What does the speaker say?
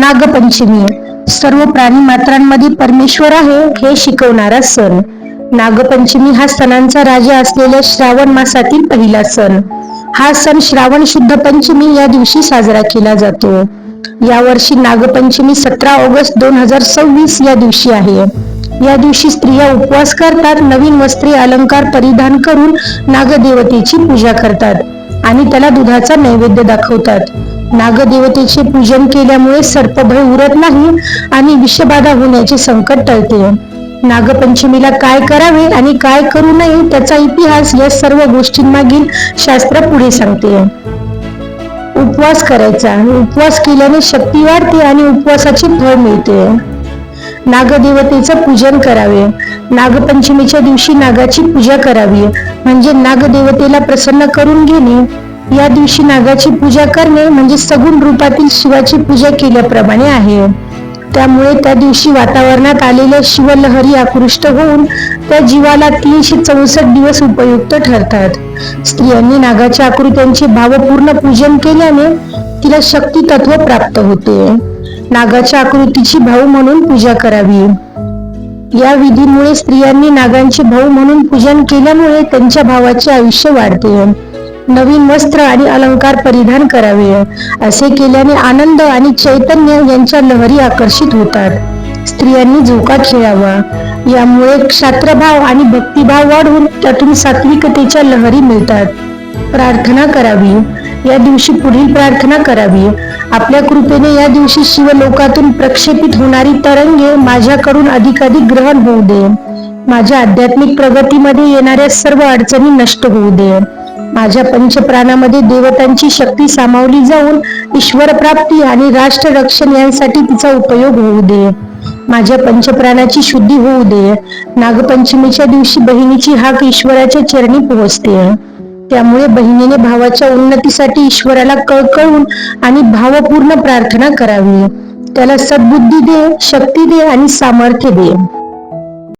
नागपंचमी सर्व प्राणी मात्रांमध्ये परमेश्वर आहे हे शिकवणारा सण. नागपंचमी हा सणांचा राजा असलेल्या श्रावण मासातील पहिला सण. हा सण श्रावण शुद्ध पंचमी या दिवशी साजरा केला जातो. यावर्षी नागपंचमी 17 ऑगस्ट 2026 या दिवशी आहे. या दिवशी स्त्रिया उपवास करतात, नवीन वस्त्रे अलंकार परिधान करून नागदेवतेची पूजा करतात आणि त्याला दुधाचा नैवेद्य दाखवतात. नागदेवतेचे पूजन केल्यामुळे सर्पभय उरत नाही आणि विषबाधा होण्याचे संकट टळते. नागपंचमीला काय करावे आणि काय करू नये त्याचा इतिहास या सर्व गोष्टींमागील शास्त्र पुढे सांगते. उपवास करायचा. उपवास केल्याने शक्ती वाढते आणि उपवासाचे फळ मिळते. नागदेवतेचं पूजन करावे. नागपंचमीच्या दिवशी नागाची पूजा करावी म्हणजे नागदेवतेला प्रसन्न करून घेणे. या दिवशी नागाची पूजा करणे म्हणजे सगुण रूपातील शिवाची पूजा केल्याप्रमाणे आहे. त्यामुळे त्या दिवशी वातावरणात आलेल्या शिवलहरी आकृष्ट होऊन त्या जीवाला 364 दिवस उपयुक्त ठरतात. स्त्रियांनी नागाच्या आकृत्यांचे भावपूर्ण पूजन केल्याने तिला शक्ती तत्व प्राप्त होते. नागाच्या आकृतीची भाऊ म्हणून पूजा करावी. या विधीमुळे स्त्रियांनी नागांचे भाऊ म्हणून पूजन केल्यामुळे त्यांच्या भावाचे आयुष्य वाढते. नवीन वस्त्र आणि अलंकार परिधान करावे. असे केल्याने आनंद आणि चैतन्य यांच्या लहरी आकर्षित होतात. स्त्रियांनी झोका खेळावा. यामुळे क्षात्रभाव आणि भक्तिभाव वाढून त्यातून सात्विकतेच्या लहरी मिळतात. प्रार्थना करावी. या दिवशी पुढील प्रार्थना करावी. आपल्या कृपेने या दिवशी शिवलोकातून प्रक्षेपित होणारी तरंगे माझ्याकडून अधिकाधिक ग्रहण होऊ दे. माझ्या आध्यात्मिक प्रगतीमध्ये येणाऱ्या सर्व अडचणी नष्ट होऊ दे. माझ्या पंचप्राणामध्ये देवतांची शक्ती सामावली जाऊन ईश्वर प्राप्ती आणि राष्ट्र रक्षण यांसाठी तिचा उपयोग होऊ दे. माझ्या पंचप्राणाची शुद्धी होऊ दे. नागपंचमीच्या दिवशी बहिणीची हाक ईश्वराच्या चरणी पोहोचते. त्यामुळे बहिणीने भावाच्या उन्नतीसाठी ईश्वराला कळकळून आणि भावपूर्ण प्रार्थना करावी. त्याला सद्बुद्धी दे, शक्ती दे आणि सामर्थ्य दे.